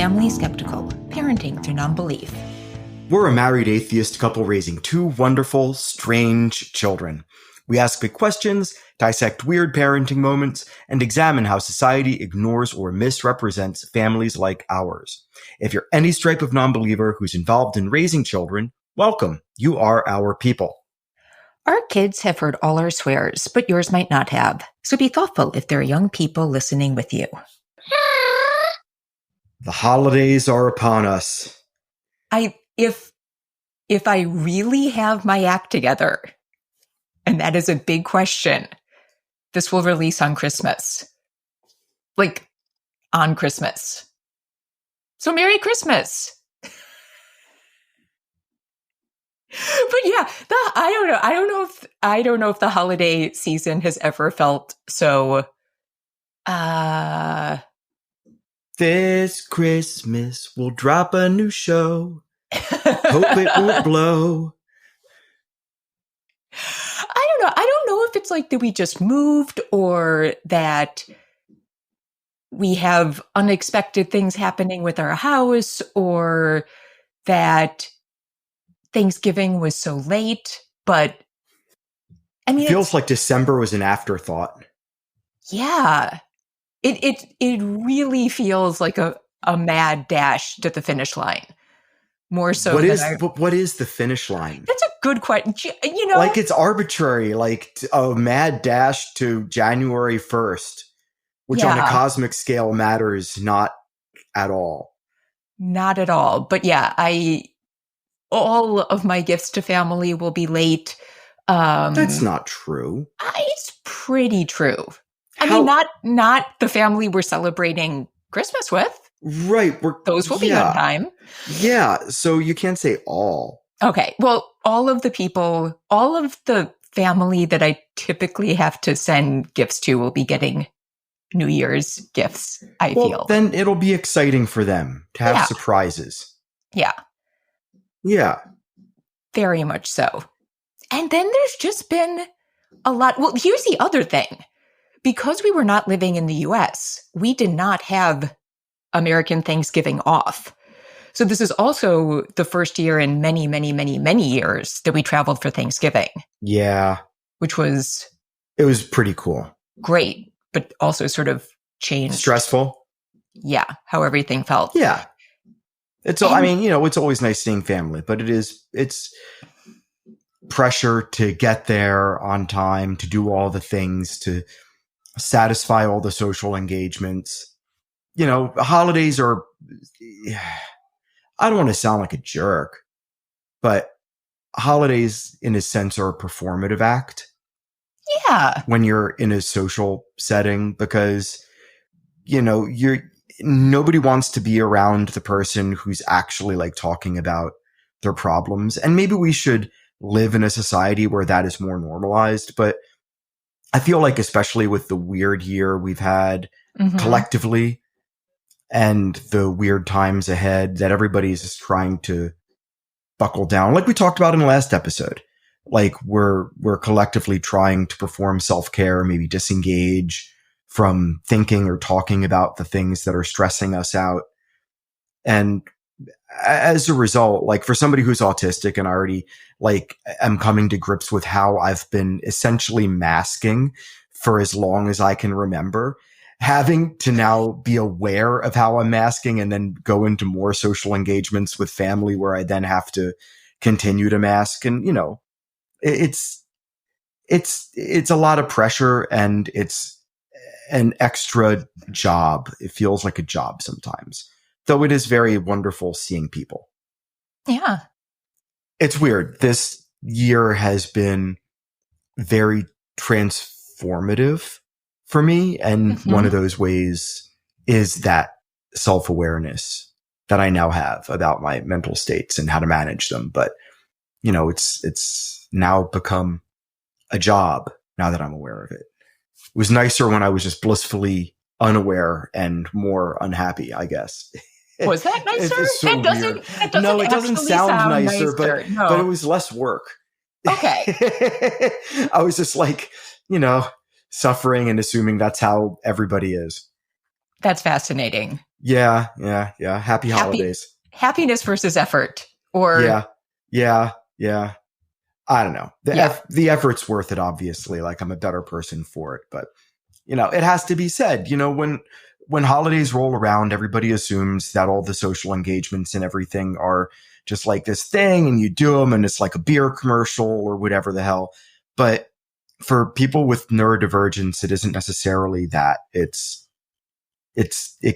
Family Skeptical, Parenting Through Nonbelief. We're a married atheist couple raising two wonderful, strange children. We ask big questions, dissect weird parenting moments, and examine how society ignores or misrepresents families like ours. If you're any stripe of nonbeliever who's involved in raising children, welcome. You are our people. Our kids have heard all our swears, but yours might not have. So be thoughtful if there are young people listening with you. The holidays are upon us. If I really have my act together, and that is a big question, this will release on Christmas. Like, on Christmas. So Merry Christmas. But yeah, I don't know if the holiday season has ever felt so This Christmas we'll drop a new show. Hope it won't blow. I don't know if it's like that we just moved or that we have unexpected things happening with our house or that Thanksgiving was so late, but I mean, it feels like December was an afterthought. Yeah. It really feels like a mad dash to the finish line. More so what is the finish line? That's a good question. You know, like it's arbitrary, like a mad dash to January 1st, which on a cosmic scale matters not at all. Not at all. But yeah, all of my gifts to family will be late. That's not true. It's pretty true. I mean, not the family we're celebrating Christmas with. Right. Those will be on time. Yeah. So you can't say all. Okay. Well, all of the family that I typically have to send gifts to will be getting New Year's gifts, I feel. Then it'll be exciting for them to have surprises. Yeah. Yeah. Very much so. And then there's just been a lot. Well, here's the other thing. Because we were not living in the US, we did not have American Thanksgiving off. So this is also the first year in many, many, many, many years that we traveled for Thanksgiving. Yeah. It was pretty cool. Great, but also sort of changed. Stressful? Yeah, how everything felt. Yeah. It's always nice seeing family, but it's pressure to get there on time, to do all the things, to satisfy all the social engagements. You know, holidays are, I don't want to sound like a jerk, but holidays in a sense are a performative act. Yeah. When you're in a social setting, because, you know, nobody wants to be around the person who's actually like talking about their problems. And maybe we should live in a society where that is more normalized. But I feel like, especially with the weird year we've had collectively and the weird times ahead, that everybody's just trying to buckle down. Like we talked about in the last episode, like we're collectively trying to perform self-care, maybe disengage from thinking or talking about the things that are stressing us out. And as a result, like for somebody who's autistic, and I already like am coming to grips with how I've been essentially masking for as long as I can remember, having to now be aware of how I'm masking and then go into more social engagements with family where I then have to continue to mask. And, you know, it's a lot of pressure, and it's an extra job. It feels like a job sometimes. Though it is very wonderful seeing people. Yeah. It's weird. This year has been very transformative for me. And one of those ways is that self-awareness that I now have about my mental states and how to manage them. But, you know, it's now become a job now that I'm aware of it. It was nicer when I was just blissfully unaware and more unhappy, I guess. Was that nicer? It doesn't sound nicer, but it was less work. Okay. I was just like, you know, suffering and assuming that's how everybody is. That's fascinating. Yeah. Happy holidays. Happiness versus effort. Or Yeah. I don't know. The effort's worth it, obviously. Like, I'm a better person for it. But, it has to be said, when holidays roll around, everybody assumes that all the social engagements and everything are just like this thing, and you do them, and it's like a beer commercial or whatever the hell. But for people with neurodivergence, it isn't necessarily that. It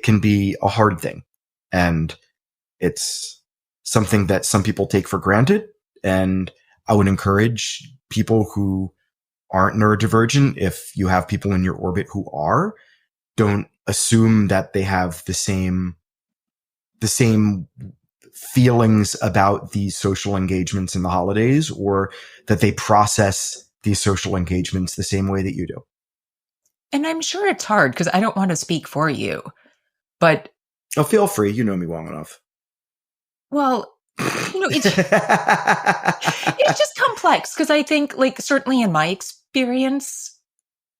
can be a hard thing, and it's something that some people take for granted. And I would encourage people who aren't neurodivergent, if you have people in your orbit who are, don't assume that they have the same feelings about these social engagements in the holidays, or that they process these social engagements the same way that you do. And I'm sure it's hard because I don't want to speak for you, but feel free. You know me well enough. Well, it's just complex because I think, like, certainly in my experience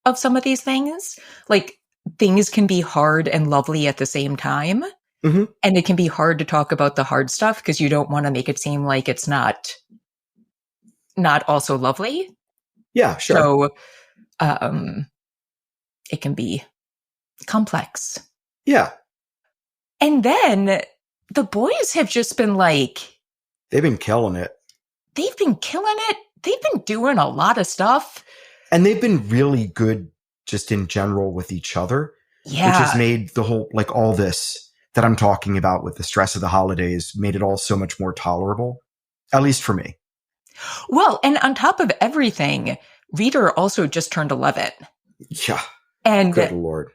of some of these things, like, things can be hard and lovely at the same time. Mm-hmm. And it can be hard to talk about the hard stuff because you don't want to make it seem like it's not also lovely. Yeah, sure. So, it can be complex. Yeah. And then the boys have just been like... They've been killing it. They've been killing it. They've been doing a lot of stuff. And they've been really good just in general with each other. Yeah. Which has made the whole, like, all this that I'm talking about with the stress of the holidays, made it all so much more tolerable, at least for me. Well, and on top of everything, Reader also just turned 11. Yeah. And, good Lord.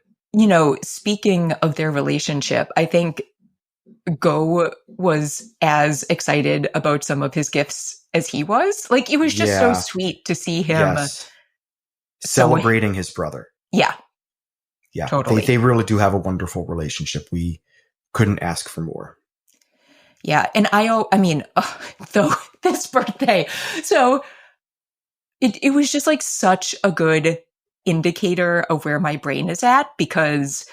Speaking of their relationship, I think Go was as excited about some of his gifts as he was. Like, it was just so sweet to see him celebrating his brother. Yeah. Yeah. Totally. They really do have a wonderful relationship. We couldn't ask for more. Yeah. And though this birthday. So it was just like such a good indicator of where my brain is at, because,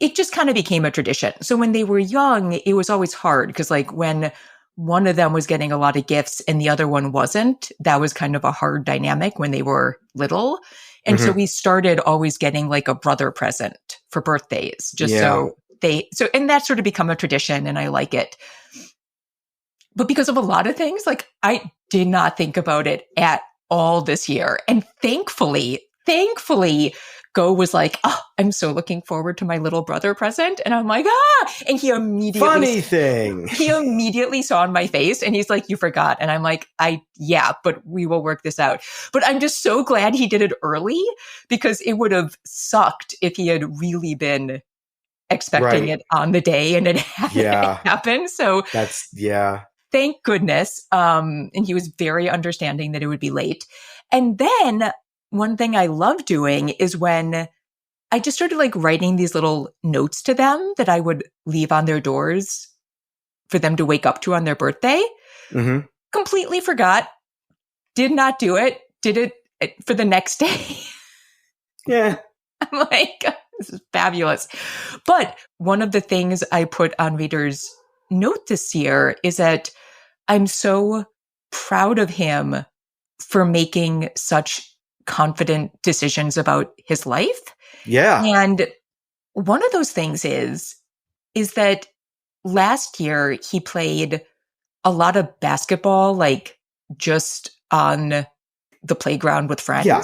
it just kind of became a tradition. So when they were young, it was always hard because, like, when one of them was getting a lot of gifts and the other one wasn't, that was kind of a hard dynamic when they were little. And so we started always getting like a brother present for birthdays, and that's sort of become a tradition, and I like it. But because of a lot of things, like, I did not think about it at all this year. And thankfully, Go was like, oh, I'm so looking forward to my little brother present. And I'm like, and he immediately... Funny thing. He immediately saw on my face and he's like, you forgot. And I'm like, but we will work this out. But I'm just so glad he did it early, because it would have sucked if he had really been expecting it on the day and it happened. So thank goodness. And he was very understanding that it would be late. And then one thing I love doing is when I just started like writing these little notes to them that I would leave on their doors for them to wake up to on their birthday. Mm-hmm. Completely forgot. Did not do it. Did it for the next day. Yeah. I'm like, this is fabulous. But one of the things I put on Reader's note this year is that I'm so proud of him for making such confident decisions about his life. Yeah. And one of those things is that last year he played a lot of basketball, like just on the playground with friends. Yeah.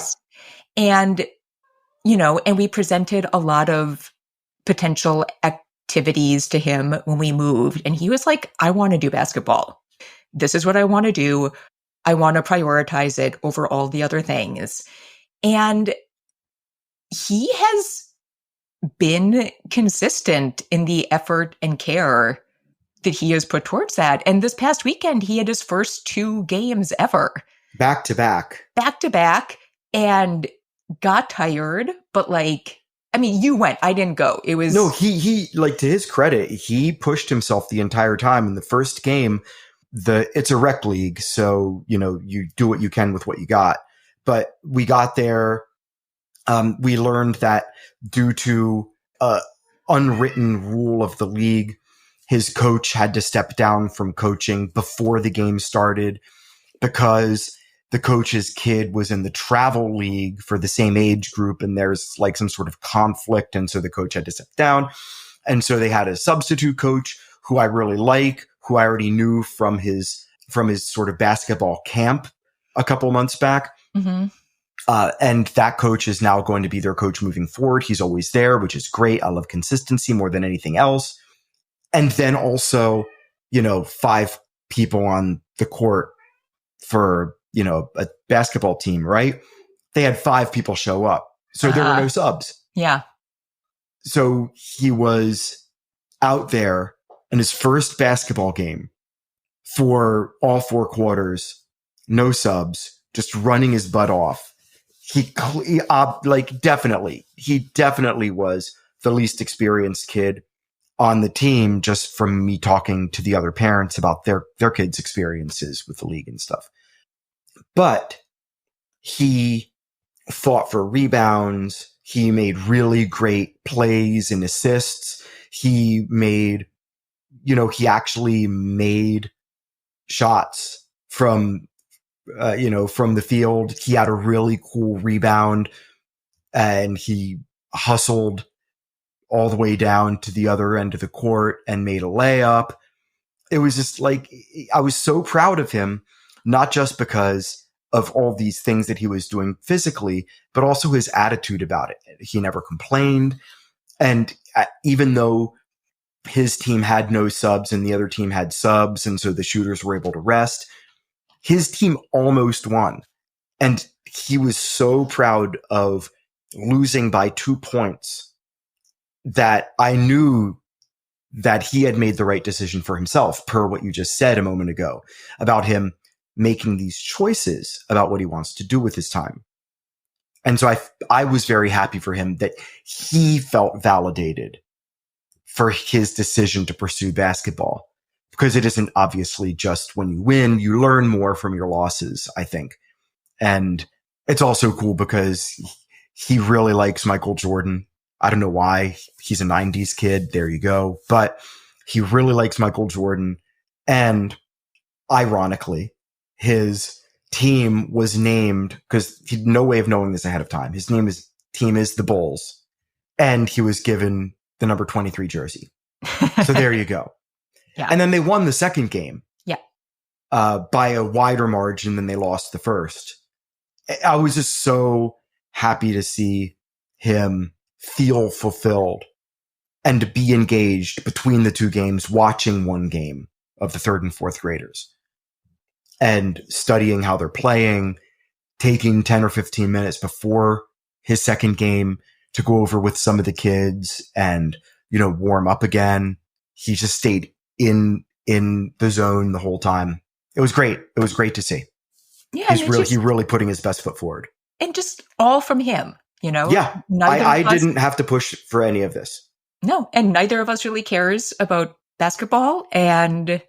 And, and we presented a lot of potential activities to him when we moved. And he was like, I want to do basketball. This is what I want to do. I want to prioritize it over all the other things. And he has been consistent in the effort and care that he has put towards that. And this past weekend, he had his first 2 games ever. Back to back, and got tired. But you went, I didn't go. It was... No, he like, to his credit, he pushed himself the entire time. In the first game, it's a rec league, so you do what you can with what you got. But we got there, We learned that due to unwritten rule of the league, his coach had to step down from coaching before the game started because the coach's kid was in the travel league for the same age group, and there's like some sort of conflict, and so the coach had to step down. And so they had a substitute coach who I really like, who I already knew from his sort of basketball camp a couple months back. Mm-hmm. And that coach is now going to be their coach moving forward. He's always there, which is great. I love consistency more than anything else. And then also, 5 people on the court for, a basketball team, right? They had 5 people show up. So there were no subs. Yeah. So he was out there in his first basketball game for all 4 quarters, no subs, just running his butt off. He definitely was the least experienced kid on the team, just from me talking to the other parents about their kids' experiences with the league and stuff. But he fought for rebounds. He made really great plays and assists. He actually made shots from the field. He had a really cool rebound, and he hustled all the way down to the other end of the court and made a layup. It was just like, I was so proud of him, not just because of all these things that he was doing physically, but also his attitude about it. He never complained. And even though his team had no subs and the other team had subs, and so the shooters were able to rest, his team almost won. And he was so proud of losing by 2 points that I knew that he had made the right decision for himself, per what you just said a moment ago about him making these choices about what he wants to do with his time. And so I was very happy for him that he felt validated for his decision to pursue basketball, because it isn't obviously just when you win, you learn more from your losses, I think. And it's also cool because he really likes Michael Jordan. I don't know why. He's a 90s kid. There you go. But he really likes Michael Jordan. And ironically, his team was named, because he had no way of knowing this ahead of time. His team is the Bulls. And he was given the number 23 jersey. So there you go. Yeah. And then they won the second game. Yeah. By a wider margin than they lost the first. I was just so happy to see him feel fulfilled and to be engaged between the 2 games, watching one game of the 3rd and 4th graders and studying how they're playing, taking 10 or 15 minutes before his second game to go over with some of the kids and, warm up again. He just stayed in the zone the whole time. It was great. It was great to see. Yeah. He really putting his best foot forward. And just all from him, Yeah. I didn't have to push for any of this. No. And neither of us really cares about basketball. And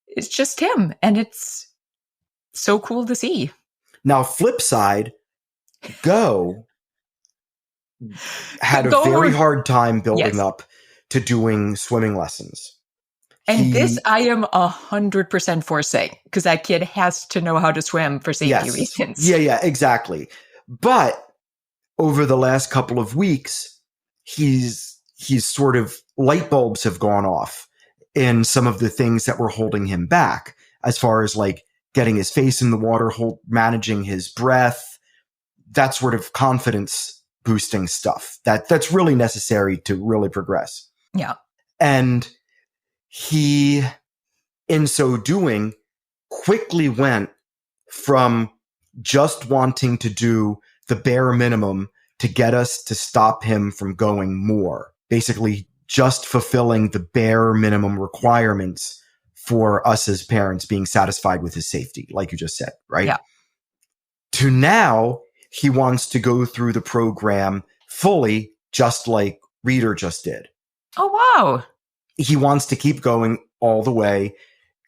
it's just him. And it's so cool to see. Now, flip side, Go had a very hard time building up to doing swimming lessons. And this I am 100% for saying, because that kid has to know how to swim for safety reasons. Yeah, exactly. But over the last couple of weeks, he's sort of light bulbs have gone off in some of the things that were holding him back, as far as like getting his face in the water, managing his breath, that sort of confidence boosting stuff that's really necessary to really progress. Yeah. And he, in so doing, quickly went from just wanting to do the bare minimum to get us to stop him from going more. Basically, just fulfilling the bare minimum requirements for us as parents being satisfied with his safety, like you just said, right? Yeah. To now, he wants to go through the program fully, just like Reader just did. Oh, wow. He wants to keep going all the way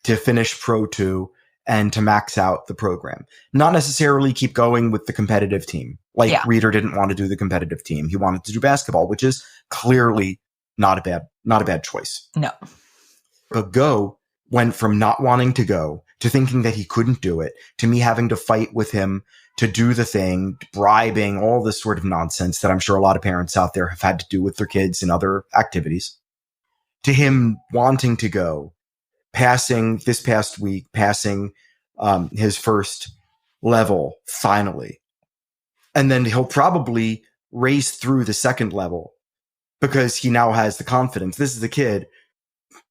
to finish Pro 2 and to max out the program. Not necessarily keep going with the competitive team. Like Reader didn't want to do the competitive team. He wanted to do basketball, which is clearly not a bad choice. No. But Go went from not wanting to go to thinking that he couldn't do it, to me having to fight with him to do the thing, bribing, all this sort of nonsense that I'm sure a lot of parents out there have had to do with their kids in other activities, to him wanting to go, passing this past week, his first level finally. And then he'll probably race through the second level because he now has the confidence. This is the kid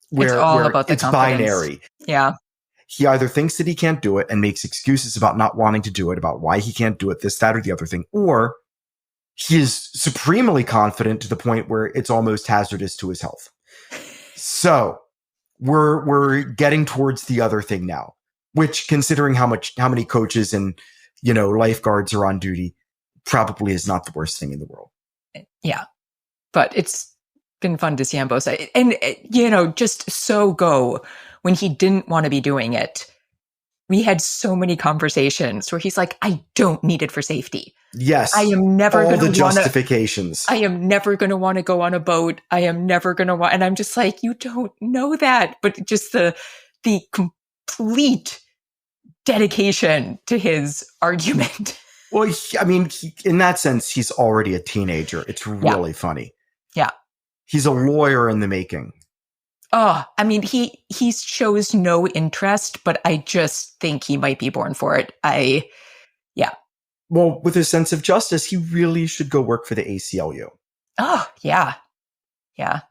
where it's binary. Yeah. He either thinks that he can't do it and makes excuses about not wanting to do it, about why he can't do it, this, that, or the other thing, or he is supremely confident to the point where it's almost hazardous to his health. So we're getting towards the other thing now, which, considering how many coaches and, lifeguards are on duty, probably is not the worst thing in the world. Yeah. But it's been fun to see on both sides. And, just so Go, when he didn't want to be doing it, we had so many conversations where he's like, I don't need it for safety. Yes. I am never going to want justifications. I am never going to want to go on a boat. I am never going to want, and I'm just like, you don't know that, but just the complete dedication to his argument. Well, in that sense, he's already a teenager. It's really funny. Yeah. He's a lawyer in the making. Oh, he shows no interest, but I just think he might be born for it. Well, with his sense of justice, he really should go work for the ACLU. Oh, yeah. Yeah.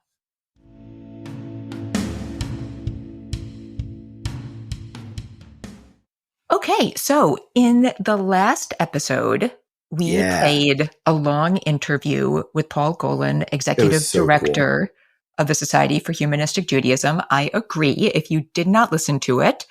Okay, so in the last episode, we played a long interview with Paul Golin, executive director of the Society for Humanistic Judaism. I agree. If you did not listen to it,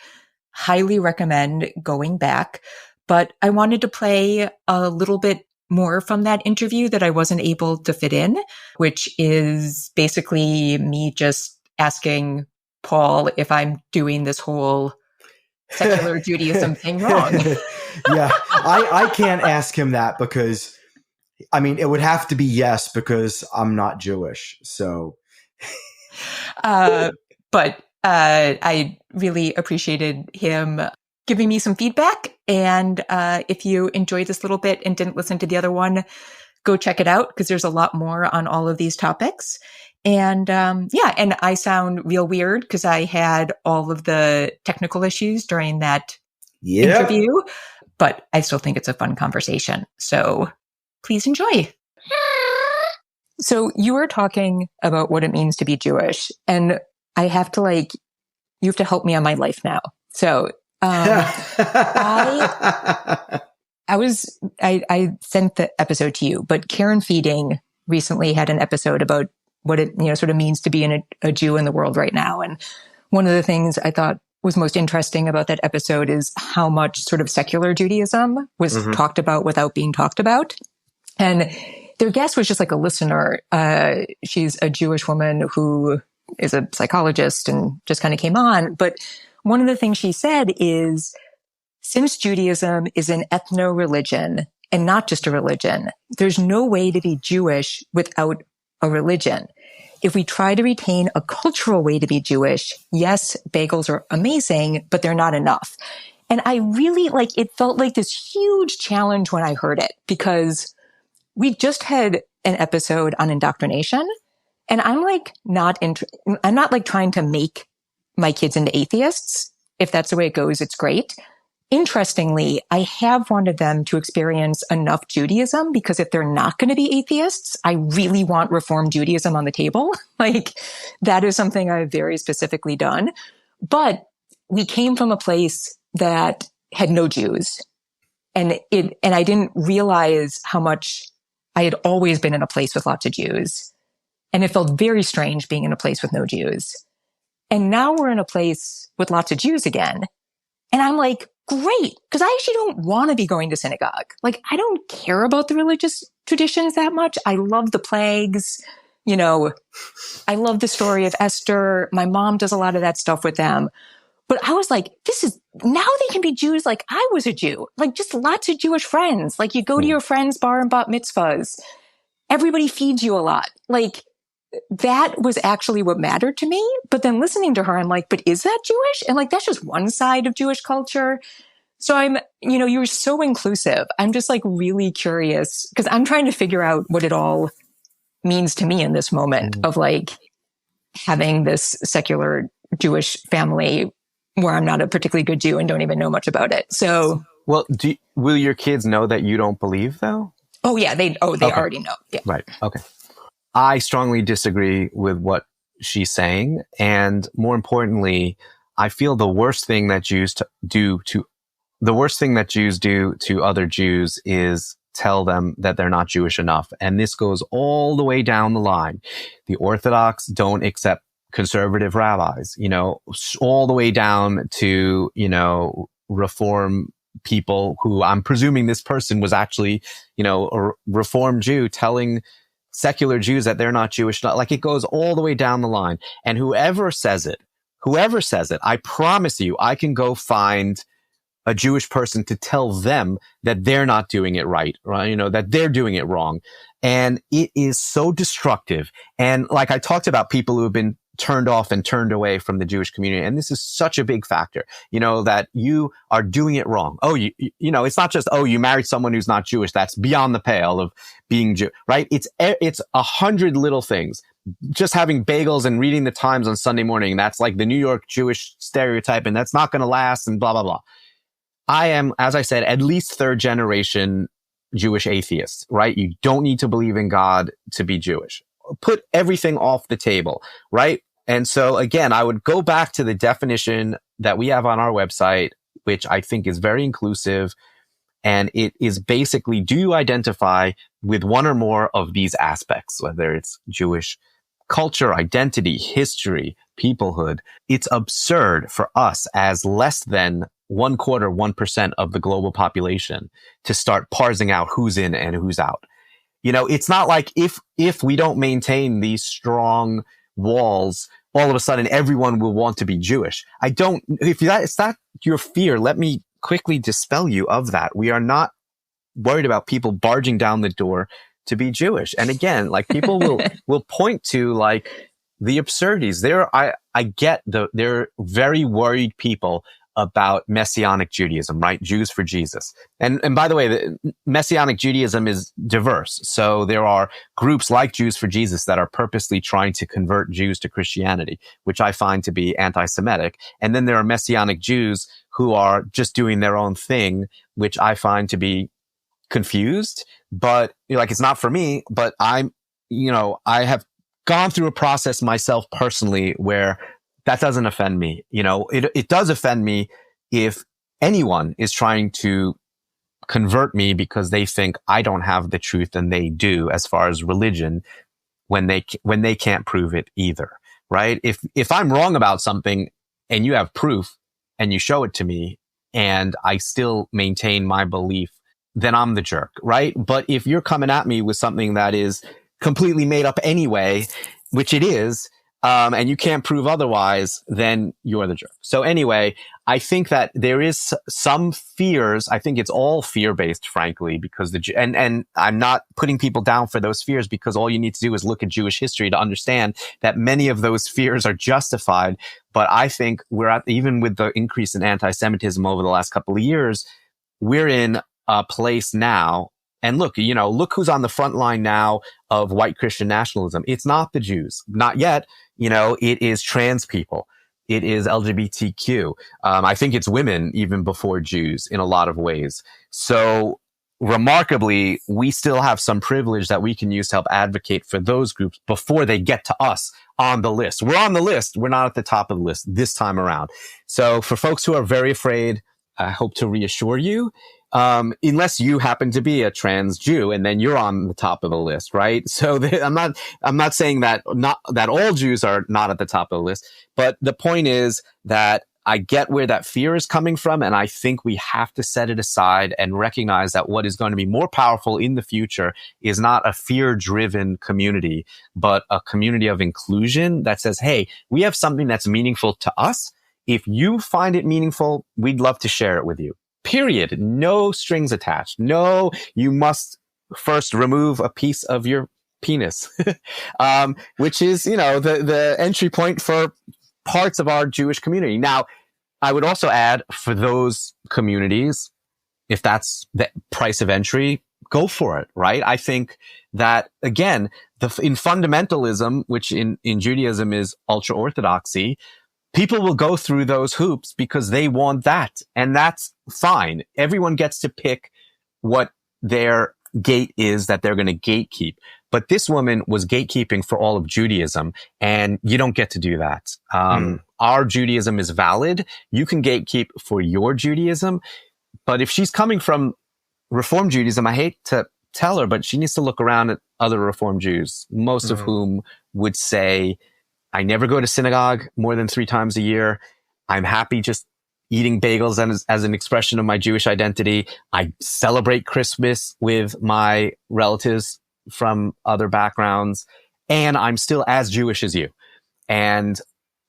highly recommend going back. But I wanted to play a little bit more from that interview that I wasn't able to fit in, which is basically me just asking Paul if I'm doing this whole secular Judaism thing wrong. Yeah, I can't ask him that because, it would have to be yes, because I'm not Jewish. So, but I really appreciated him giving me some feedback. And if you enjoyed this little bit and didn't listen to the other one, go check it out because there's a lot more on all of these topics. And and I sound real weird because I had all of the technical issues during that interview, but I still think it's a fun conversation. So please enjoy. So you were talking about what it means to be Jewish, and I have to you have to help me on my life now. So I sent the episode to you, but Karen Feeding recently had an episode about what it sort of means to be a Jew in the world right now. And one of the things I thought was most interesting about that episode is how much sort of secular Judaism was talked about without being talked about. And their guest was just like a listener. She's a Jewish woman who is a psychologist and just kind of came on. But one of the things she said is, since Judaism is an ethno-religion and not just a religion, there's no way to be Jewish without a religion. If we try to retain a cultural way to be Jewish, yes, bagels are amazing, but they're not enough. And I really it felt like this huge challenge when I heard it, because we just had an episode on indoctrination, and I'm not trying to make my kids into atheists. If that's the way it goes, it's great. Interestingly, I have wanted them to experience enough Judaism, because if they're not going to be atheists, I really want Reform Judaism on the table. That is something I've very specifically done. But we came from a place that had no Jews. And I didn't realize how much I had always been in a place with lots of Jews. And it felt very strange being in a place with no Jews. And now we're in a place with lots of Jews again. And I'm like, great, because I actually don't want to be going to synagogue. I don't care about the religious traditions that much. I love the plagues. I love the story of Esther. My mom does a lot of that stuff with them. But I was like, now they can be Jews like I was a Jew. Like, just lots of Jewish friends. Like, you go to your friend's bar and bat mitzvahs. Everybody feeds you a lot. Like, that was actually what mattered to me. But then listening to her, I'm like, but is that Jewish? And like, that's just one side of Jewish culture. So you were so inclusive. I'm just like really curious because I'm trying to figure out what it all means to me in this moment of like having this secular Jewish family where I'm not a particularly good Jew and don't even know much about it. So, well, will your kids know that you don't believe though? Oh yeah, they okay. already know. Yeah. Right. Okay. I strongly disagree with what she's saying, and more importantly, I feel the worst thing that Jews do to other Jews is tell them that they're not Jewish enough. And this goes all the way down the line. The Orthodox don't accept conservative rabbis, all the way down to, Reform people who I'm presuming this person was actually, a Reform Jew telling secular Jews that they're not Jewish. Like, it goes all the way down the line. And whoever says it, I promise you, I can go find a Jewish person to tell them that they're not doing it right, that they're doing it wrong. And it is so destructive. And like I talked about people who have been turned off and turned away from the Jewish community. And this is such a big factor, that you are doing it wrong. Oh, it's not just, you married someone who's not Jewish. That's beyond the pale of being Jew, right? It's 100 little things. Just having bagels and reading the Times on Sunday morning. That's like the New York Jewish stereotype, and that's not going to last, and blah, blah, blah. I am, as I said, at least third generation Jewish atheist, right? You don't need to believe in God to be Jewish. Put everything off the table, right? And so again, I would go back to the definition that we have on our website, which I think is very inclusive. And it is basically, do you identify with one or more of these aspects, whether it's Jewish culture, identity, history, peoplehood? It's absurd for us as less than 1% of the global population to start parsing out who's in and who's out. It's not like if we don't maintain these strong walls, all of a sudden everyone will want to be Jewish. If it's not your fear, let me quickly dispel you of that. We are not worried about people barging down the door to be Jewish. And again, like, people will point to like the absurdities. I get they're very worried people about Messianic Judaism, right? Jews for Jesus. And by the way, the Messianic Judaism is diverse. So there are groups like Jews for Jesus that are purposely trying to convert Jews to Christianity, which I find to be anti-Semitic. And then there are Messianic Jews who are just doing their own thing, which I find to be confused. But it's not for me, but I have gone through a process myself personally where that doesn't offend me. It does offend me if anyone is trying to convert me because they think I don't have the truth and they do as far as religion when they can't prove it either, right? If I'm wrong about something and you have proof and you show it to me and I still maintain my belief, then I'm the jerk, right? But if you're coming at me with something that is completely made up anyway, which it is, and you can't prove otherwise, then you're the jerk. So anyway, I think that there is some fears. I think it's all fear-based, frankly, because and I'm not putting people down for those fears, because all you need to do is look at Jewish history to understand that many of those fears are justified. But I think even with the increase in anti-Semitism over the last couple of years, we're in a place now. And look who's on the front line now of white Christian nationalism. It's not the Jews, not yet. It is trans people. It is LGBTQ. I think it's women even before Jews in a lot of ways. So remarkably, we still have some privilege that we can use to help advocate for those groups before they get to us on the list. We're on the list. We're not at the top of the list this time around. So for folks who are very afraid, I hope to reassure you, unless you happen to be a trans Jew and then you're on the top of the list, right? So I'm not saying that all Jews are not at the top of the list, but the point is that I get where that fear is coming from. And I think we have to set it aside and recognize that what is going to be more powerful in the future is not a fear-driven community, but a community of inclusion that says, hey, we have something that's meaningful to us. If you find it meaningful, we'd love to share it with you. Period. No strings attached. No, you must first remove a piece of your penis, which is, the entry point for parts of our Jewish community. Now, I would also add, for those communities, if that's the price of entry, go for it, right? I think that, again, in fundamentalism, which in Judaism is ultra-orthodoxy, people will go through those hoops because they want that. And that's fine. Everyone gets to pick what their gate is that they're going to gatekeep. But this woman was gatekeeping for all of Judaism, and you don't get to do that. Our Judaism is valid. You can gatekeep for your Judaism. But if she's coming from Reform Judaism, I hate to tell her, but she needs to look around at other Reform Jews, most of whom would say, I never go to synagogue more than 3 times a year. I'm happy just eating bagels as an expression of my Jewish identity. I celebrate Christmas with my relatives from other backgrounds, and I'm still as Jewish as you. And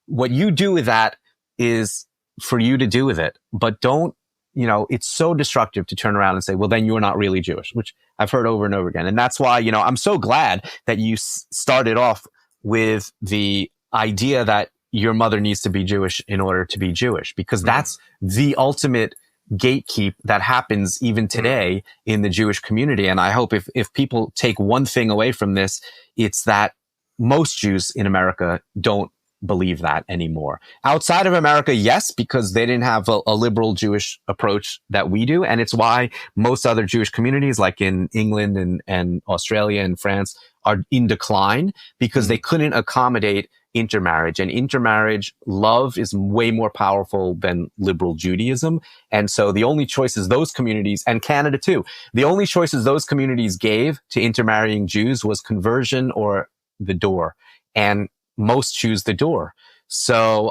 what you do with that is for you to do with it, but don't, it's so destructive to turn around and say, well, then you're not really Jewish, which I've heard over and over again. And that's why, I'm so glad that you started off with the idea that your mother needs to be Jewish in order to be Jewish, because that's the ultimate gatekeep that happens even today in the Jewish community. And I hope if people take one thing away from this, it's that most Jews in America don't believe that anymore. Outside of America, yes, because they didn't have a liberal Jewish approach that we do. And it's why most other Jewish communities, like in England and Australia and France, are in decline because they couldn't accommodate intermarriage. And intermarriage, love is way more powerful than liberal Judaism. And so the only choices those communities, and Canada too, the only choices those communities gave to intermarrying Jews was conversion or the door. And most choose the door. So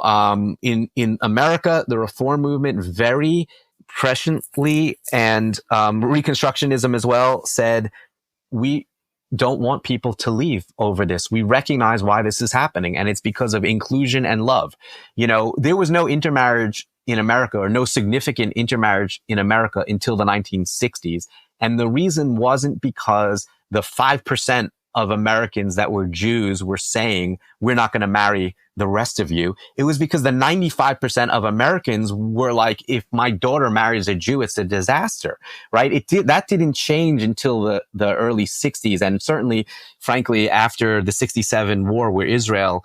in America, the Reform movement very presciently, and Reconstructionism as well, said, we don't want people to leave over this. We recognize why this is happening, and it's because of inclusion and love. There was no intermarriage in America, or no significant intermarriage in America until the 1960s. And the reason wasn't because the 5% of Americans that were Jews were saying, we're not going to marry the rest of you. It was because the 95% of Americans were like, if my daughter marries a Jew, it's a disaster, right? That didn't change until the early 60s. And certainly, frankly, after the 67 war, where Israel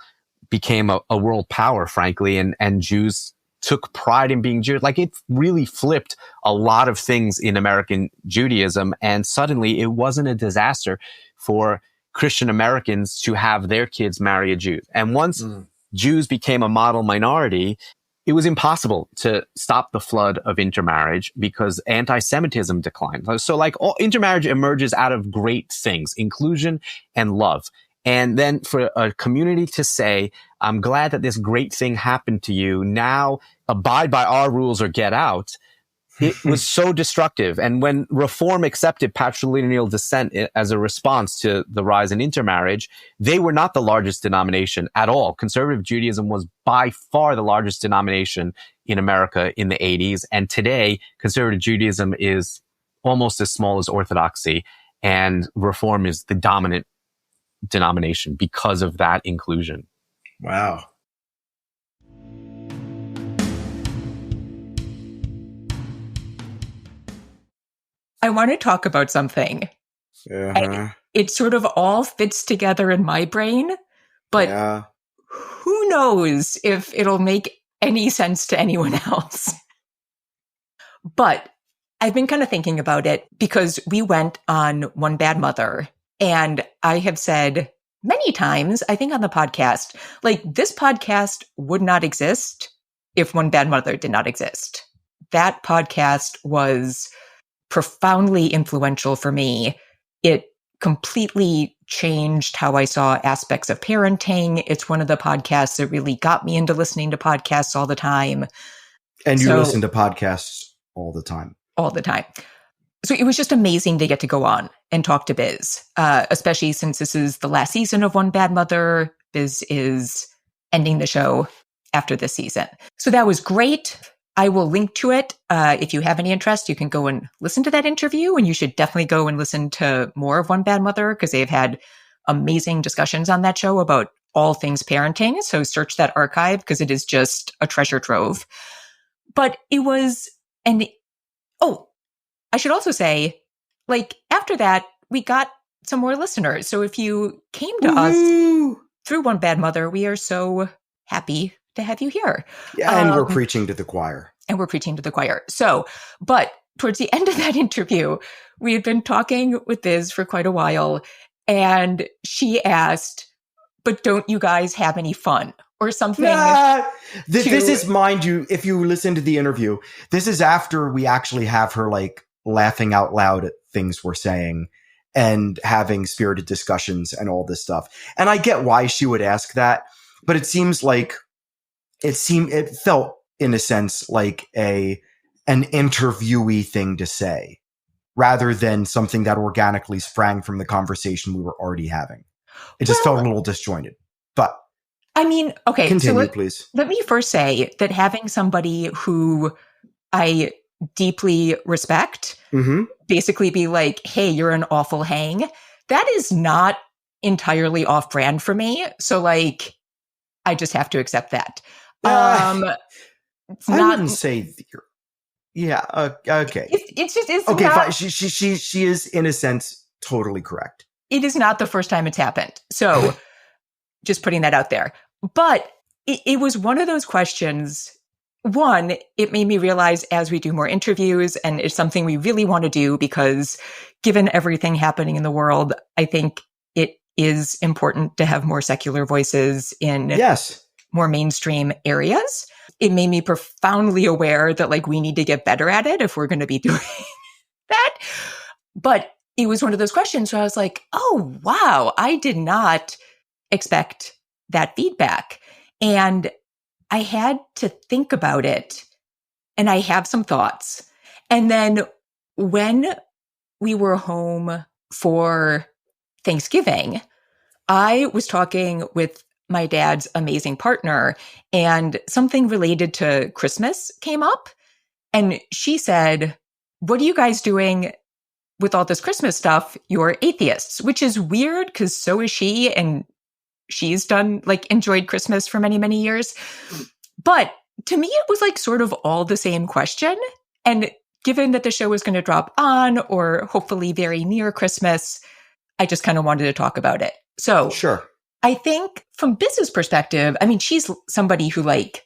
became a world power, frankly, and Jews took pride in being Jewish. Like, it really flipped a lot of things in American Judaism. And suddenly it wasn't a disaster for Christian Americans to have their kids marry a Jew. And once Jews became a model minority, it was impossible to stop the flood of intermarriage because anti-Semitism declined. So all intermarriage emerges out of great things, inclusion and love. And then for a community to say, I'm glad that this great thing happened to you. Now abide by our rules or get out. It was so destructive. And when Reform accepted patrilineal descent as a response to the rise in intermarriage, they were not the largest denomination at all. Conservative Judaism was by far the largest denomination in America in the 80s. And today, conservative Judaism is almost as small as Orthodoxy, and Reform is the dominant denomination because of that inclusion. Wow. I want to talk about something. It sort of all fits together in my brain, but who knows if it'll make any sense to anyone else. But I've been kind of thinking about it because we went on One Bad Mother, and I have said many times, I think on the podcast, this podcast would not exist if One Bad Mother did not exist. That podcast was profoundly influential for me. It completely changed how I saw aspects of parenting. It's one of the podcasts that really got me into listening to podcasts all the time. And you listen to podcasts all the time. All the time. So it was just amazing to get to go on and talk to Biz, especially since this is the last season of One Bad Mother. Biz is ending the show after this season. So that was great. I will link to it. If you have any interest, you can go and listen to that interview, and you should definitely go and listen to more of One Bad Mother because they've had amazing discussions on that show about all things parenting. So search that archive because it is just a treasure trove. But it was, I should also say, like, after that, we got some more listeners. So if you came to us through One Bad Mother, we are so happy to have you here. Yeah, and we're preaching to the choir. So, but towards the end of that interview, we had been talking with Biz for quite a while, and she asked, but don't you guys have any fun? Or something. This is, mind you, if you listen to the interview, this is after we actually have her like laughing out loud at things we're saying and having spirited discussions and all this stuff. And I get why she would ask that, but it seems like it felt in a sense like an interviewee thing to say rather than something that organically sprang from the conversation we were already having. It just felt a little disjointed, but I mean, okay. Continue, please. Let me first say that having somebody who I deeply respect basically be like, hey, you're an awful hang, that is not entirely off brand for me. So like, I just have to accept that. I wouldn't say okay. It's okay, not, fine. She is in a sense totally correct. It is not the first time it's happened. So just putting that out there. But it was one of those questions. One, it made me realize as we do more interviews, and it's something we really want to do because given everything happening in the world, I think it is important to have more secular voices in more mainstream areas. It made me profoundly aware that like we need to get better at it if we're going to be doing that. But it was one of those questions where I was like, oh, wow, I did not expect that feedback. And I had to think about it, and I have some thoughts. And then when we were home for Thanksgiving, I was talking with my dad's amazing partner, and something related to Christmas came up. And she said, what are you guys doing with all this Christmas stuff? You're atheists, which is weird because so is she. And she's enjoyed Christmas for many, many years. But to me, it was like sort of all the same question. And given that the show was going to drop on or hopefully very near Christmas, I just kind of wanted to talk about it. So sure. I think from Biz's perspective, I mean, she's somebody who like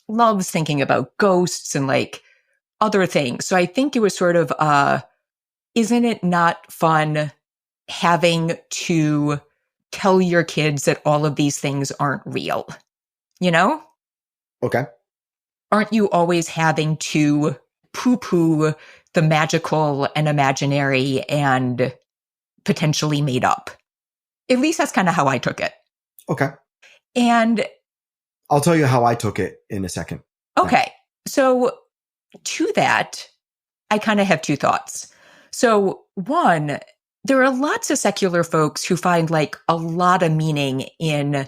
loves thinking about ghosts and like other things. So I think it was sort of, isn't it not fun having to tell your kids that all of these things aren't real, you know? Okay. Aren't you always having to poo-poo the magical and imaginary and potentially made up? At least that's kind of how I took it. Okay. And I'll tell you how I took it in a second. Okay. So to that, I kind of have two thoughts. So one, there are lots of secular folks who find like a lot of meaning in,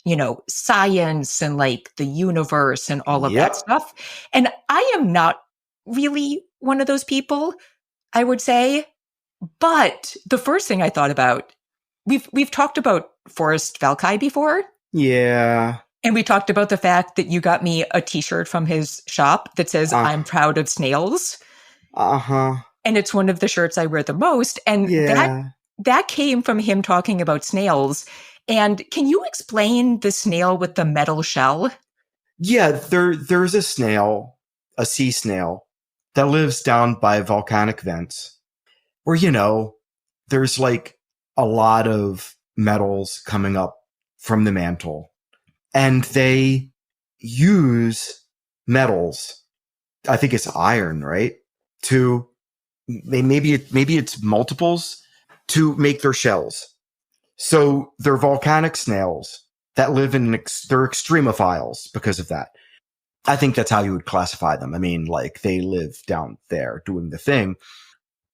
you know, science and like the universe and all of that stuff. And I am not really one of those people, I would say. But the first thing I thought about, we've talked about Forrest Valkai before. Yeah. And we talked about the fact that you got me a t-shirt from his shop that says, I'm proud of snails. Uh-huh. And it's one of the shirts I wear the most. And that came from him talking about snails. And can you explain the snail with the metal shell? Yeah, there's a snail, a sea snail, that lives down by volcanic vents where, you know, there's like a lot of metals coming up from the mantle. And they use metals, I think it's iron, right? To maybe it's multiples to make their shells. So they're volcanic snails that live in, they're extremophiles because of that. I think that's how you would classify them. I mean, like they live down there doing the thing.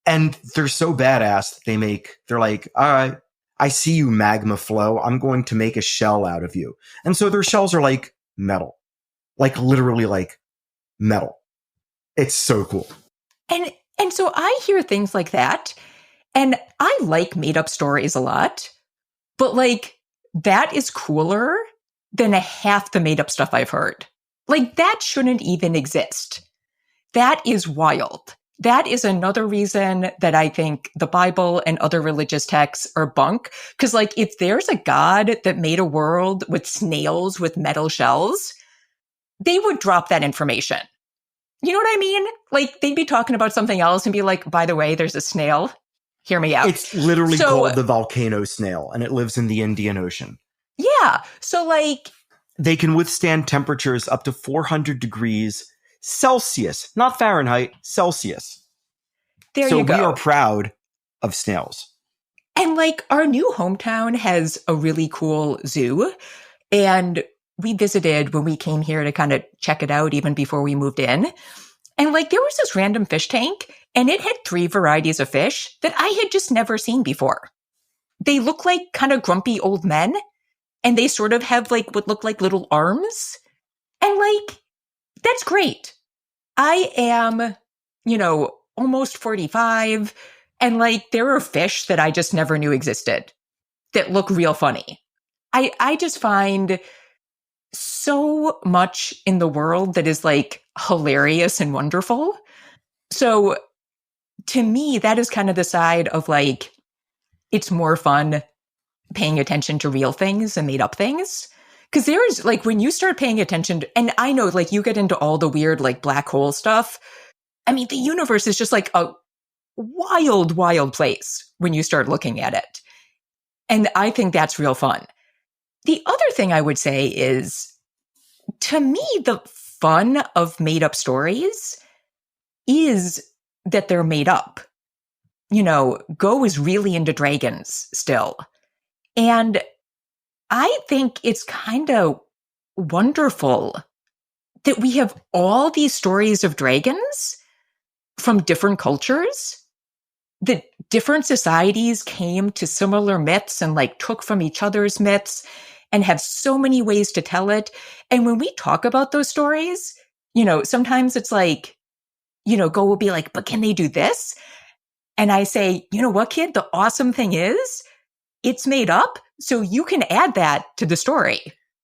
And they're so badass that they're like, all right, I see you magma flow. I'm going to make a shell out of you. And so their shells are like metal. like literally like metal. It's so cool. And so I hear things like that, and I like made up stories a lot, but like that is cooler than a half the made up stuff I've heard. Like that shouldn't even exist. That is wild. That is another reason that I think the Bible and other religious texts are bunk. Because like if there's a God that made a world with snails with metal shells, they would drop that information. You know what I mean? Like they'd be talking about something else and be like, by the way, there's a snail. Hear me out. It's literally called the volcano snail, and it lives in the Indian Ocean. Yeah. So like they can withstand temperatures up to 400 degrees Celsius, not Fahrenheit, Celsius. There you go. So we are proud of snails. And like our new hometown has a really cool zoo, and we visited when we came here to kind of check it out even before we moved in. And like there was this random fish tank, and it had 3 varieties of fish that I had just never seen before. They look like kind of grumpy old men, and they sort of have like what look like little arms. And like, that's great. I am, almost 45, and like there are fish that I just never knew existed that look real funny. I just find so much in the world that is like hilarious and wonderful. So to me, that is kind of the side of like, it's more fun paying attention to real things and made up things. Because there's like, when you start paying attention to, and I know like you get into all the weird like black hole stuff. I mean, the universe is just like a wild, wild place when you start looking at it. And I think that's real fun. The other thing I would say is, to me, the fun of made up stories is that they're made up. Go is really into dragons still. And I think it's kind of wonderful that we have all these stories of dragons from different cultures, that different societies came to similar myths and like took from each other's myths and have so many ways to tell it. And when we talk about those stories, sometimes it's like, Go will be like, but can they do this? And I say, you know what, kid? The awesome thing is it's made up. So you can add that to the story.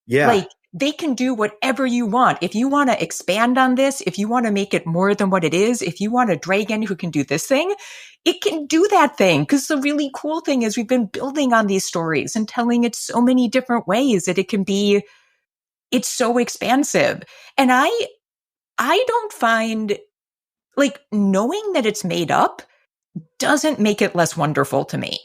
Yeah. Like they can do whatever you want. If you want to expand on this, if you want to make it more than what it is, if you want a dragon who can do this thing, it can do that thing. Because the really cool thing is we've been building on these stories and telling it so many different ways that it's so expansive. And I don't find like knowing that it's made up doesn't make it less wonderful to me.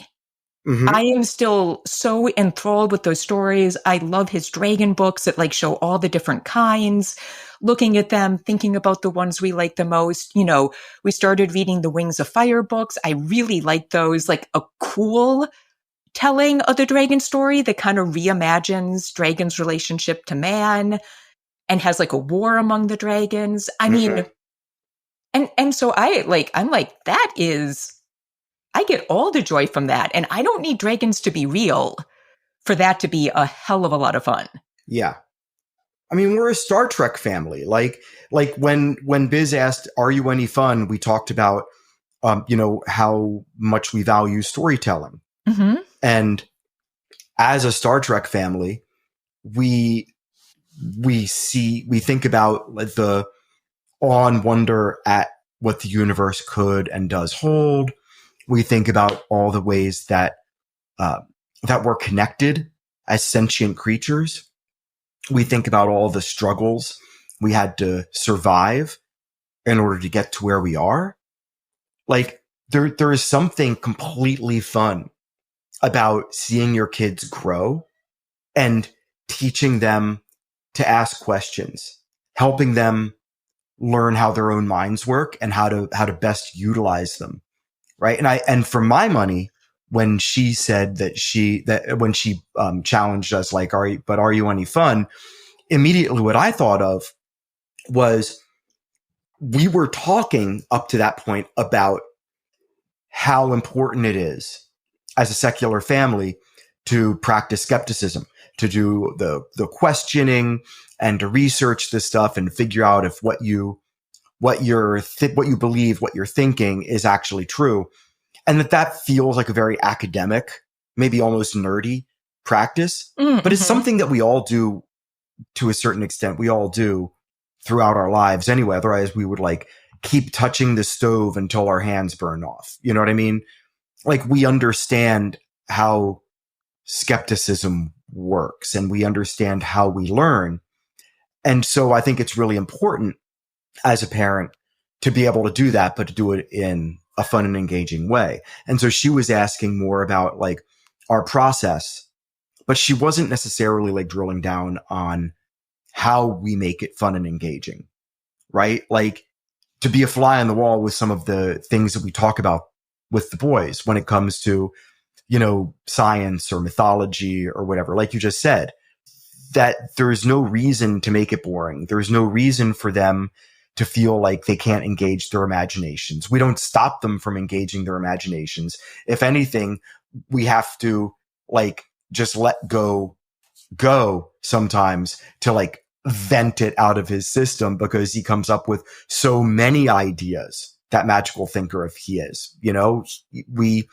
Mm-hmm. I am still so enthralled with those stories. I love his dragon books that like show all the different kinds, looking at them, thinking about the ones we like the most. We started reading the Wings of Fire books. I really like those, like a cool telling of the dragon story that kind of reimagines dragon's relationship to man and has like a war among the dragons. I mean, and so I'm like, I get all the joy from that. And I don't need dragons to be real for that to be a hell of a lot of fun. Yeah. I mean, we're a Star Trek family. Like when Biz asked, are you any fun? We talked about, how much we value storytelling. Mm-hmm. And as a Star Trek family, we think about the awe and wonder at what the universe could and does hold. We think about all the ways that we're connected as sentient creatures. We think about all the struggles we had to survive in order to get to where we are. Like there is something completely fun about seeing your kids grow and teaching them to ask questions, helping them learn how their own minds work and how to best utilize them. Right. And for my money, when she said when she challenged us, like, are you any fun? Immediately what I thought of was we were talking up to that point about how important it is as a secular family to practice skepticism, to do the questioning and to research this stuff and figure out if what you believe, what you're thinking is actually true. And that feels like a very academic, maybe almost nerdy practice, but it's something that we all do to a certain extent. We all do throughout our lives anyway. Otherwise we would like keep touching the stove until our hands burn off. You know what I mean? Like we understand how skepticism works and we understand how we learn. And so I think it's really important as a parent to be able to do that, but to do it in a fun and engaging way. And so she was asking more about like our process, but she wasn't necessarily like drilling down on how we make it fun and engaging, right? Like to be a fly on the wall with some of the things that we talk about with the boys when it comes to, you know, science or mythology or whatever, like you just said, that there's no reason to make it boring. There's no reason for them to feel like they can't engage their imaginations. We don't stop them from engaging their imaginations. If anything, we have to like just let go sometimes to like vent it out of his system because he comes up with so many ideas, that magical thinker if he is, you know, we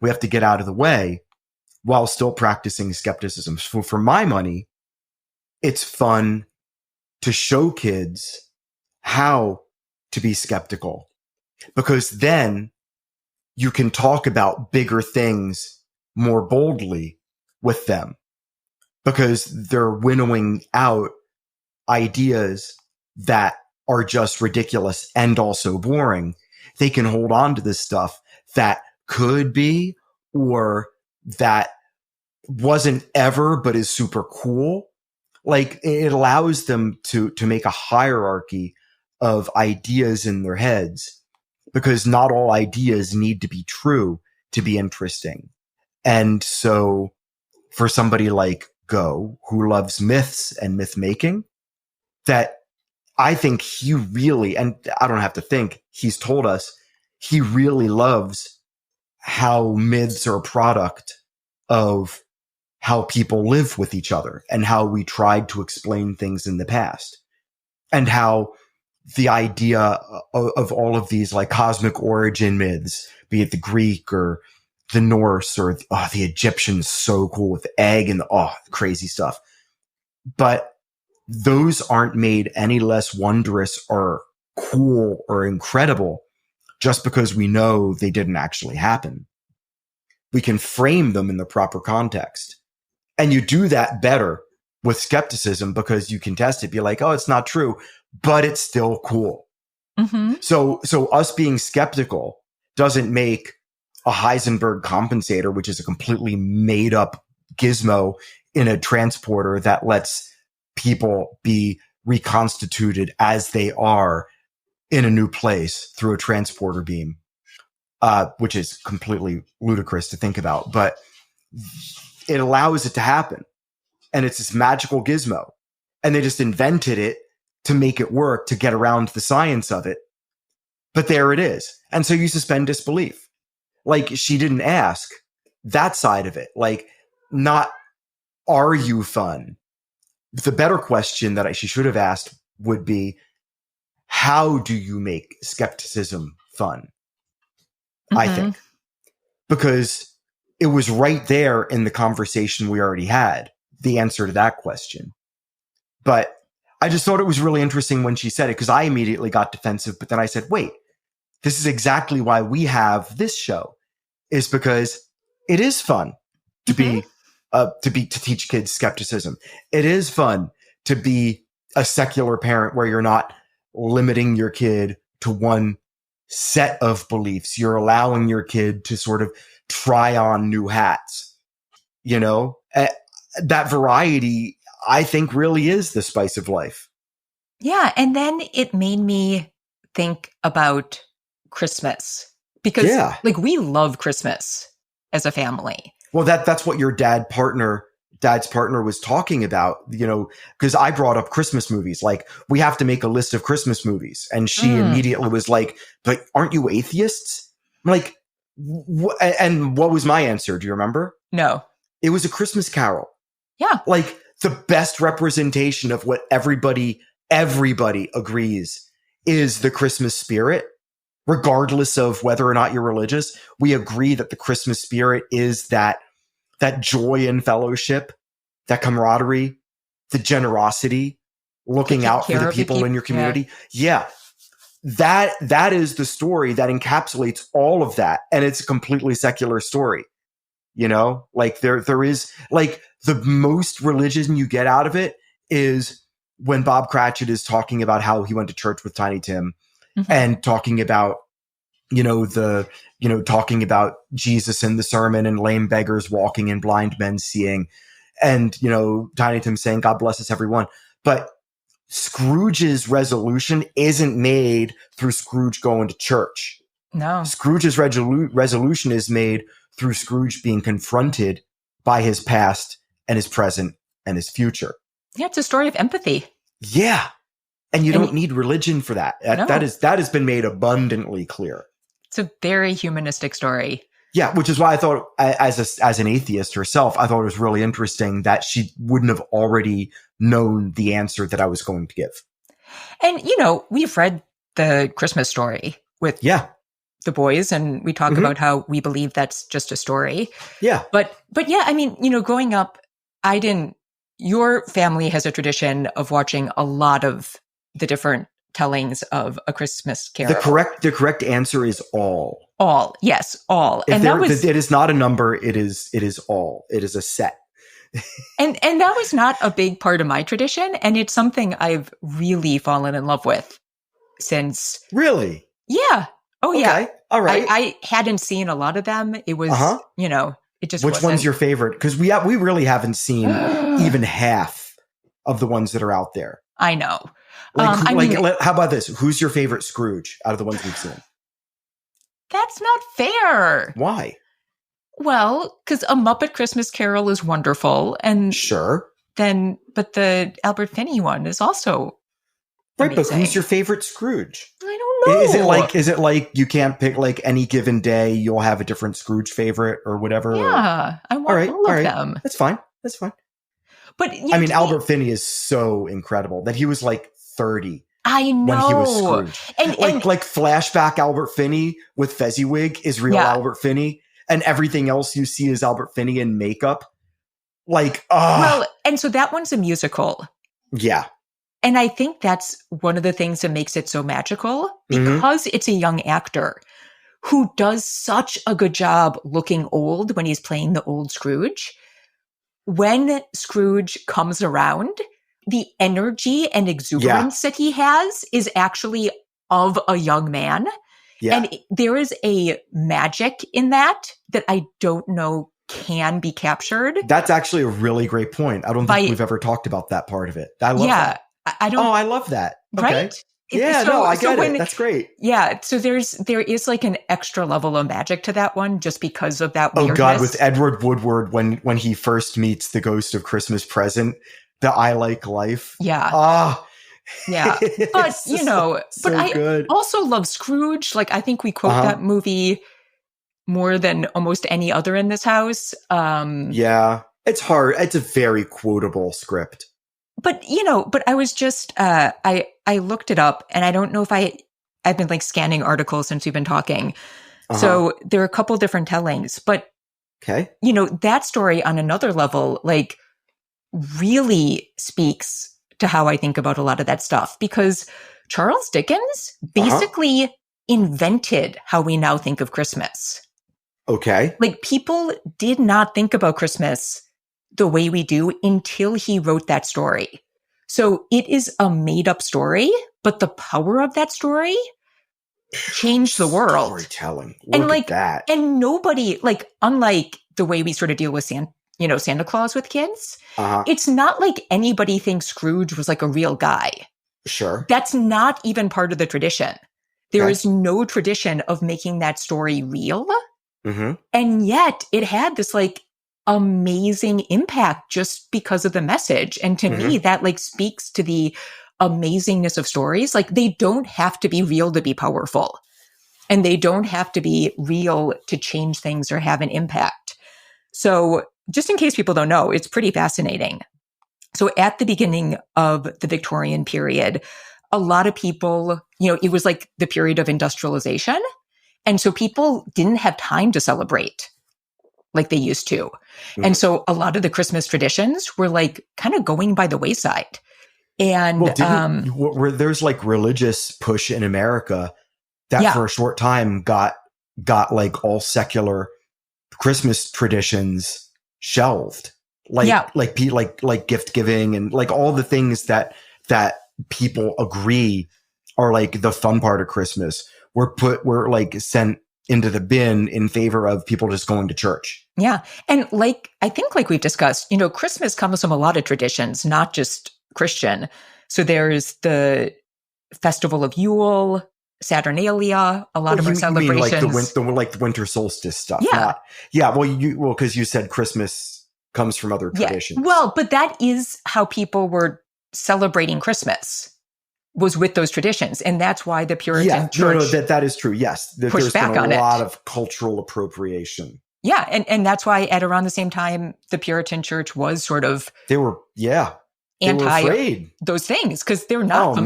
have to get out of the way while still practicing skepticism. So for my money, it's fun to show kids how to be skeptical, because then you can talk about bigger things more boldly with them because they're winnowing out ideas that are just ridiculous and also boring. They can hold on to this stuff that could be or that wasn't ever but is super cool. Like it allows them to make a hierarchy of ideas in their heads, because not all ideas need to be true to be interesting. And so for somebody like Go, who loves myths and myth making, that I think he really, and I don't have to think, he's told us he really loves how myths are a product of how people live with each other and how we tried to explain things in the past, and how the idea of all of these like cosmic origin myths, be it the Greek or the Norse or the Egyptians, so cool with the egg and the crazy stuff. But those aren't made any less wondrous or cool or incredible just because we know they didn't actually happen. We can frame them in the proper context. And you do that better with skepticism because you can test it, be like, oh, it's not true, but it's still cool. Mm-hmm. So us being skeptical doesn't make a Heisenberg compensator, which is a completely made up gizmo in a transporter that lets people be reconstituted as they are in a new place through a transporter beam, which is completely ludicrous to think about, but it allows it to happen. And it's this magical gizmo. And they just invented it to make it work, to get around the science of it. But there it is. And so you suspend disbelief. Like, she didn't ask that side of it. Like, not, are you fun? The better question that she should have asked would be, how do you make skepticism fun? Mm-hmm. I think. Because it was right there in the conversation we already had, the answer to that question. But I just thought it was really interesting when she said it, because I immediately got defensive. But then I said, wait, this is exactly why we have this show, is because it is fun to to teach kids skepticism. It is fun to be a secular parent where you're not limiting your kid to one set of beliefs. You're allowing your kid to sort of try on new hats. You know, that variety, I think, really is the spice of life. Yeah. And then it made me think about Christmas, because like, we love Christmas as a family. Well, that's what your dad's partner was talking about, you know, because I brought up Christmas movies. Like, we have to make a list of Christmas movies. And she immediately was like, but aren't you atheists? I'm like, and what was my answer? Do you remember? No. It was A Christmas Carol. Yeah. Like, the best representation of what everybody agrees is the Christmas spirit, regardless of whether or not you're religious. We agree that the Christmas spirit is that joy and fellowship, that camaraderie, the generosity, looking out for the people in your community. Yeah. That is the story that encapsulates all of that. And it's a completely secular story. You know, like there is, like, the most religion you get out of it is when Bob Cratchit is talking about how he went to church with Tiny Tim and talking about, talking about Jesus in the sermon and lame beggars walking and blind men seeing, and, Tiny Tim saying, God bless us, everyone. But Scrooge's resolution isn't made through Scrooge going to church. No. Scrooge's resolution is made through Scrooge being confronted by his past and his present and his future. Yeah, it's a story of empathy. Yeah. And you don't need religion for that. That has been made abundantly clear. It's a very humanistic story. Yeah, which is why I thought, as an atheist herself, I thought it was really interesting that she wouldn't have already known the answer that I was going to give. And, we've read the Christmas Story with the boys, and we talk about how we believe that's just a story. Yeah. But yeah, I mean, growing up, your family has a tradition of watching a lot of the different tellings of A Christmas Carol. The correct answer is all. All. Yes, all. And it is not a number. It is all. It is a set. and that was not a big part of my tradition. And it's something I've really fallen in love with since. Really? Yeah. Oh, okay. yeah. All right. I hadn't seen a lot of them. It was, it just Which wasn't. one's your favorite? Because we really haven't seen even half of the ones that are out there. I know. How about this? Who's your favorite Scrooge out of the ones we've seen? That's not fair. Why? Well, because A Muppet Christmas Carol is wonderful, and sure. But the Albert Finney one is also right. amazing. But who's your favorite Scrooge? I don't know. Is it like you can't pick, like, any given day you'll have a different Scrooge favorite or whatever? Yeah, I want all of them. That's fine. But Albert Finney is so incredible that he was like 30. I know. When he was Scrooge. And like flashback Albert Finney with Fezziwig is real Albert Finney, and everything else you see is Albert Finney in makeup. Well, and so that one's a musical. Yeah. And I think that's one of the things that makes it so magical, because it's a young actor who does such a good job looking old when he's playing the old Scrooge. When Scrooge comes around, the energy and exuberance that he has is actually of a young man. Yeah. And there is a magic in that I don't know can be captured. That's actually a really great point. I don't think we've ever talked about that part of it. I love that. I don't. Oh, I love that. Okay. Right? I get it. That's great. Yeah. So there is like an extra level of magic to that one just because of that weirdness. Oh God, with Edward Woodward when he first meets the ghost of Christmas Present, the I Like Life. Yeah. Yeah. But, but I also love Scrooge. Like, I think we quote that movie more than almost any other in this house. Yeah. It's hard. It's a very quotable script. But, but I was just, I looked it up, and I don't know if I've been like scanning articles since we've been talking. So there are a couple different tellings, but, that story on another level, like, really speaks to how I think about a lot of that stuff, because Charles Dickens basically invented how we now think of Christmas. Okay. Like, people did not think about Christmas the way we do until he wrote that story. So it is a made up story, but the power of that story changed the world. Storytelling. Look at that. And nobody, like, unlike the way we sort of deal with Santa Claus with kids, it's not like anybody thinks Scrooge was like a real guy. Sure. That's not even part of the tradition. There is no tradition of making that story real. And yet it had this like amazing impact just because of the message. And to me, that like speaks to the amazingness of stories. Like, they don't have to be real to be powerful. And they don't have to be real to change things or have an impact. So just in case people don't know, it's pretty fascinating. So at the beginning of the Victorian period, a lot of people, it was like the period of industrialization. And so people didn't have time to celebrate like they used to. And so a lot of the Christmas traditions were like kind of going by the wayside. And where there's like religious push in America that for a short time got like all secular Christmas traditions shelved, like gift giving and like all the things that people agree are like the fun part of Christmas were like sent into the bin in favor of people just going to church. Yeah. And like, I think like we've discussed, Christmas comes from a lot of traditions, not just Christian. So there's the Festival of Yule, Saturnalia, a lot of our celebrations. You mean like the winter solstice stuff. Yeah. Because you said Christmas comes from other traditions. Well, but that is how people were celebrating Christmas, was with those traditions. And that's why the Puritan church... that is true. Yes. There's been a lot of cultural appropriation. Yeah. And that's why at around the same time, the Puritan church was sort of... They were afraid. Those things, because they're not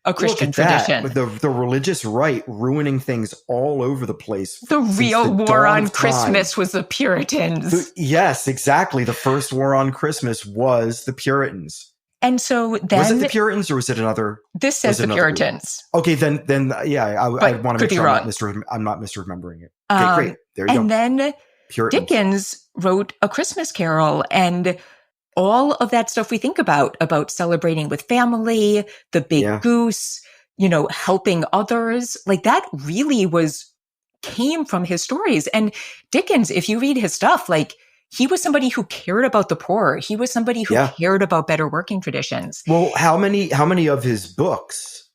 a Christian tradition. The religious right ruining things all over the place. The real war on Christmas was the Puritans. Yes, exactly. The first war on Christmas was the Puritans. And so then... Was it the Puritans or was it another... This says the Puritans. Okay, then I want to make sure I'm not misremembering it. Okay, great. There you go. And then Puritans. Dickens wrote A Christmas Carol, and all of that stuff we think about celebrating with family, the big goose, helping others, like that really came from his stories. And Dickens, if you read his stuff, like he was somebody who cared about the poor. He was somebody who cared about better working traditions. Well, how many of his books?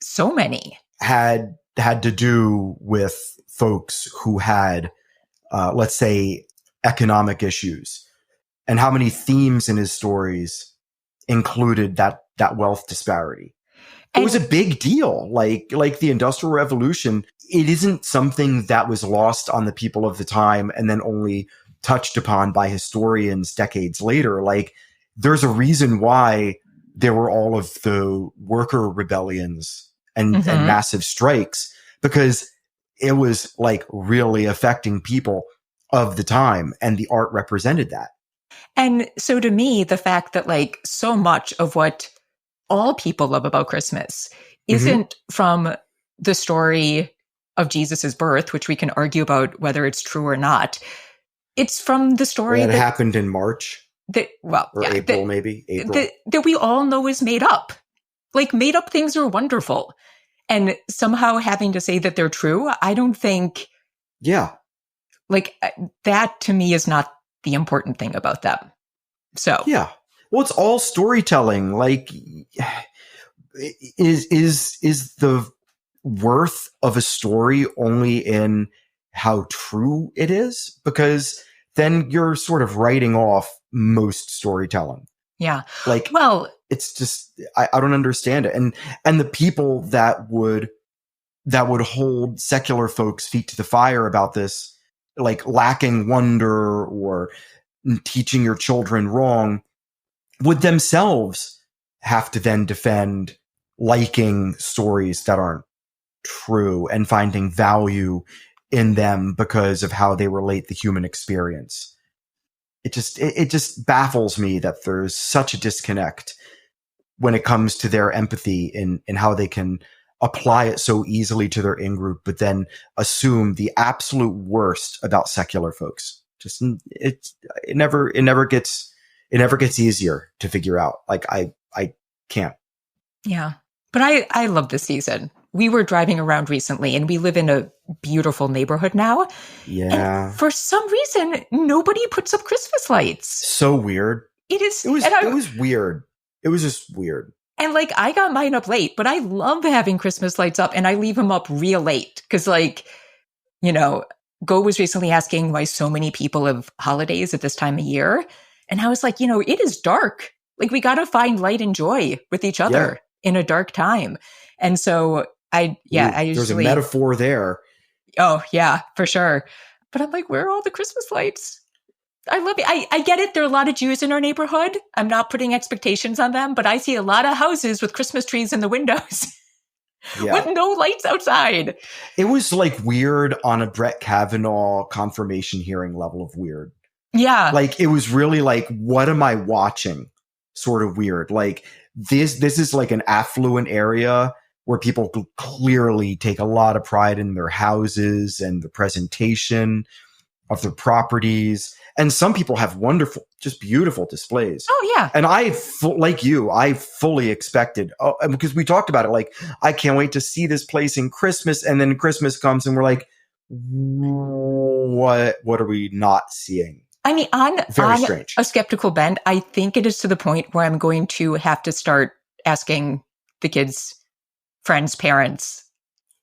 So many. Had to do with folks who had, let's say, economic issues. And how many themes in his stories included that wealth disparity? It was a big deal. Like the Industrial Revolution, it isn't something that was lost on the people of the time and then only touched upon by historians decades later. Like there's a reason why there were all of the worker rebellions and massive strikes, because it was like really affecting people of the time, and the art represented that. And so to me, the fact that like so much of what all people love about Christmas isn't from the story of Jesus's birth, which we can argue about whether it's true or not. It's from the story that happened in March. April, maybe. April. That we all know is made up. Like made up things are wonderful. And somehow having to say that they're true, I don't think. Yeah. Like that to me is not the important thing about them. So. Yeah. Well, it's all storytelling. Like, is the worth of a story only in how true it is? Because then you're sort of writing off most storytelling. Yeah. Like, well, it's just, I don't understand it. And the people that would hold secular folks' feet to the fire about this, like lacking wonder or teaching your children wrong, would themselves have to then defend liking stories that aren't true and finding value in them because of how they relate the human experience. It just baffles me that there's such a disconnect when it comes to their empathy in how they can apply it so easily to their in-group, but then assume the absolute worst about secular folks. Just it never gets easier to figure out. Like I can't. Yeah. But I love this season. We were driving around recently and we live in a beautiful neighborhood now. Yeah. And for some reason, nobody puts up Christmas lights. So weird. It is. It was weird. It was just weird. And like, I got mine up late, but I love having Christmas lights up and I leave them up real late. Cause like, Go was recently asking why so many people have holidays at this time of year. And I was like, it is dark. Like we got to find light and joy with each other in a dark time. And so I usually. There's a metaphor there. Oh yeah, for sure. But I'm like, where are all the Christmas lights? I love it. I get it. There are a lot of Jews in our neighborhood. I'm not putting expectations on them, but I see a lot of houses with Christmas trees in the windows with no lights outside. It was like weird on a Brett Kavanaugh confirmation hearing level of weird. Yeah. Like it was really like, what am I watching? Sort of weird. Like this is like an affluent area where people clearly take a lot of pride in their houses and the presentation of their properties. And some people have wonderful, just beautiful displays. Oh, yeah. And I fully expected, because we talked about it, like, I can't wait to see this place in Christmas. And then Christmas comes and we're like, what are we not seeing? I mean, on strange. A skeptical bent, I think it is to the point where I'm going to have to start asking the kids' friends' parents.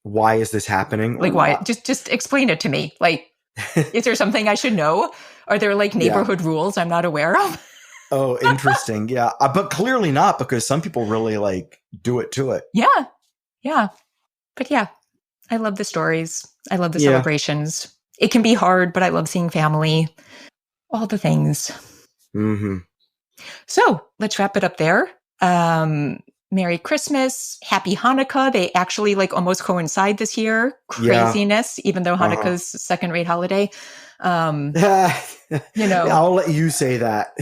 Why is this happening? Like, why? Just explain it to me. Like, is there something I should know? Are there like neighborhood rules I'm not aware of? Oh, interesting. Yeah. But clearly not, because some people really like do it to it. Yeah. Yeah. But yeah, I love the stories. I love the celebrations. It can be hard, but I love seeing family, all the things. Mm-hmm. So let's wrap it up there. Merry Christmas, Happy Hanukkah. They actually like almost coincide this year. Craziness, even though Hanukkah's a second-rate holiday. You know, I'll let you say that.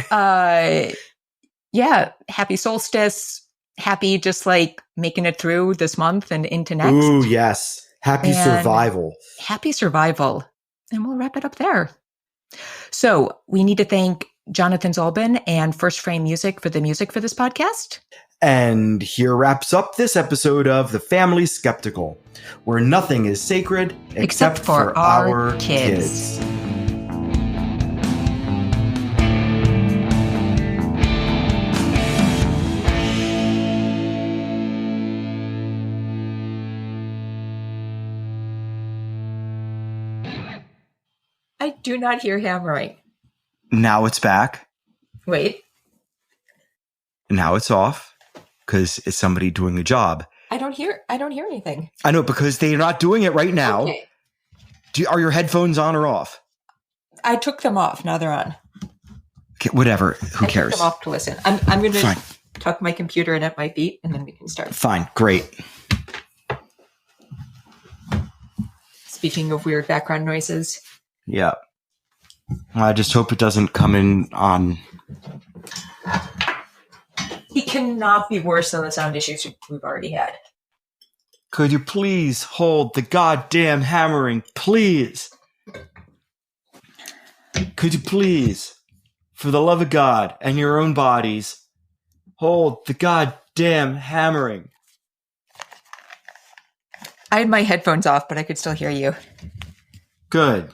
Yeah, happy solstice. Happy just like making it through this month and into next. Ooh, yes. Happy survival. Happy survival. And we'll wrap it up there. So we need to thank Jonathan Zalbin and First Frame Music for the music for this podcast. And here wraps up this episode of The Family Skeptical, where nothing is sacred except for our kids. I do not hear hammering. Now it's back. Wait. Now it's off. Because it's somebody doing a job. I don't hear anything. I know, because they're not doing it right now. Okay. Are your headphones on or off? I took them off. Now they're on. Okay, whatever. Who cares? Took them off to listen. I'm going to tuck my computer in at my feet, and then we can start. Fine. Great. Speaking of weird background noises. Yeah. I just hope it doesn't come in on... He cannot be worse than the sound issues we've already had. Could you please hold the goddamn hammering, please? Could you please, for the love of God and your own bodies, hold the goddamn hammering? I had my headphones off, but I could still hear you. Good.